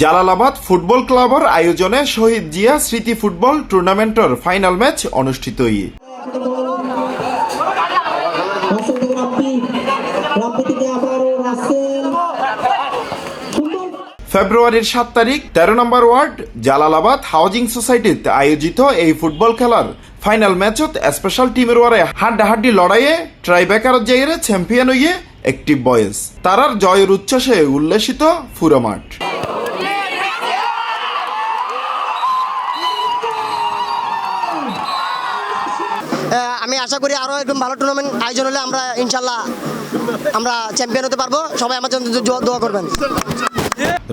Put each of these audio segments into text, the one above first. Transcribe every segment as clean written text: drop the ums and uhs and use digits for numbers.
Jalalabad football ক্লাবের আয়োজনে শহীদ জিয়া স্মৃতি ফুটবল টুর্নামেন্টের ফাইনাল ম্যাচ অনুষ্ঠিত ফেব্রুয়ারির 7 তারিখ 13 নম্বর ওয়ার্ড জালালাবাদ হাউজিং সোসাইটিতে আয়োজিত এই ফুটবল খেলার ফাইনাল ম্যাচত স্পেশাল টিমের ওয়ারে হাড্ডাহাড্ডি লড়াইয়ে ট্রাইবেকারত জায়গায় চ্যাম্পিয়ন হইয়ে একটি বয়েজ তারার জয়ের উচ্ছ্বাসে উল্লাসিত পুরো মাঠ। আমি আশা করি আরো একদম ভালো টুর্নামেন্ট আয়োজন হলে আমরা ইনশাল্লাহ আমরা চ্যাম্পিয়ন হতে পারবো। সবাই আমার জন্য দোয়া করবেন।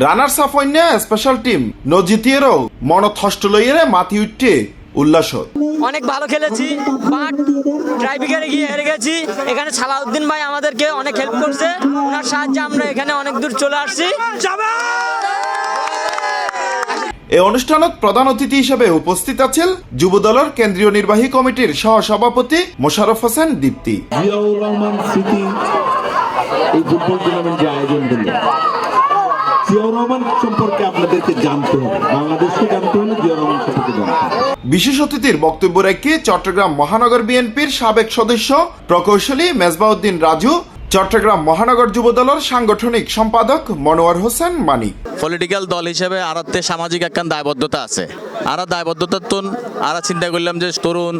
রানার্স আপ অন্য স্পেশাল টিম নজিতিয়েরও মনত হষ্ট লইয়ে মাতি উঠতে উল্লাস। অনেক ভালো খেলেছি, বাট ট্রাইবেকারে গিয়ে হেরে গেছি। এখানে সালাউদ্দিন ভাই আমাদেরকে অনেক হেল্প করছে, ওনার সাহায্যে আমরা এখানে অনেক দূর চলে আসছি। এই অনুষ্ঠানত প্রধান অতিথি হিসেবে উপস্থিত আছেন যুব দলের কেন্দ্রীয় নির্বাহী কমিটির সহসভাপতি মোশাররফ হোসেন দীপ্তি। জিয়াউর রহমান স্মৃতি এই ফুটবল টুর্নামেন্ট যে আয়োজন করলেন, জিয়াউর রহমান সম্পর্কে আপনাদেরকে জানতে হবে, বাংলাদেশকে জানতে হলে জিয়াউর রহমান সম্পর্কে জানতে হবে। বিশেষ অতিথির বক্তব্য রেখে চট্টগ্রাম মহানগর বিএনপির সাবেক সদস্য প্রকৌশলী মেজবাউদ্দিন রাজু, চট্টগ্রাম মহানগর যুব দলের সাংগঠনিক সম্পাদক মনোয়ার হোসেন মানিক। পলিটিক্যাল দল হিসেবে আরাতে সামাজিক একখান দায়বদ্ধতা আছে। আর দায়বদ্ধতার তুন আরা চিন্তা করলাম যে তরুণ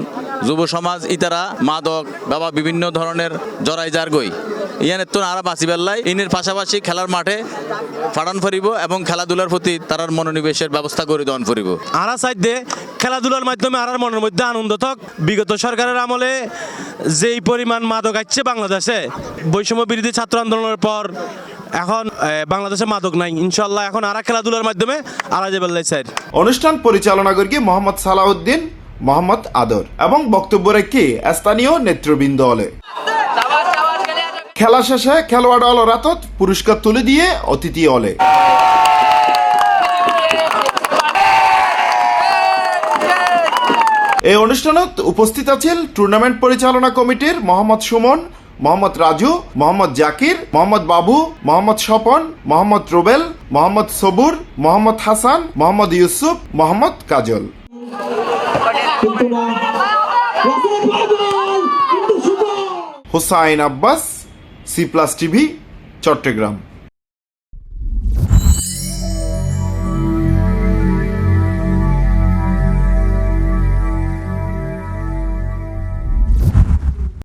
যুব সমাজ ইতারা মাদক বাবা বিভিন্ন ধরনের জড়াই যার গই ইয়ানের তুন আরা বাঁচি বেল্লাই ইনের পাশাপাশি খেলার মাঠে ফাটান ফরিব এবং খেলাধুলার প্রতি তার মনোনিবেশের ব্যবস্থা করে দেওয়ান ফরিব। আরা সাইডে খেলাধুলার মাধ্যমে আরার মনের মধ্যে আনন্দ থাক। বিগত সরকারের আমলে যেই পরিমাণ মাদক আসছে বাংলাদেশে বৈষম্য বিরোধী ছাত্র আন্দোলনের পর এখন বাংলাদেশে মাদক নাই। ইনশাল্লাহ এখন আরা খেলাধুলার মাধ্যমে আরা যে বেল্লাই স্যার। অনুষ্ঠান পরিচালনা করি মোহাম্মদ সালাউদ্দিন, মোহাম্মদ আদর এবং বক্তব্য রেখে স্থানীয় নেতৃবৃন্দ হলে। খেলা শেষে খেলোয়াড় দল রাতত পুরস্কার তুলে দিয়ে অতিথি হলে। এই অনুষ্ঠানত উপস্থিত আছেন টুর্নামেন্ট পরিচালনা কমিটির Mohammad Suman, Mohammad Raju, Mohammad Zakir, Mohammad Babu, Mohammad Swapan, Mohammad Rubel, Mohammad Sabur, Mohammad Hasan, Mohammad Yusuf, Mohammad Kajal. Hussain Abbas, C plus TV, Chittagong.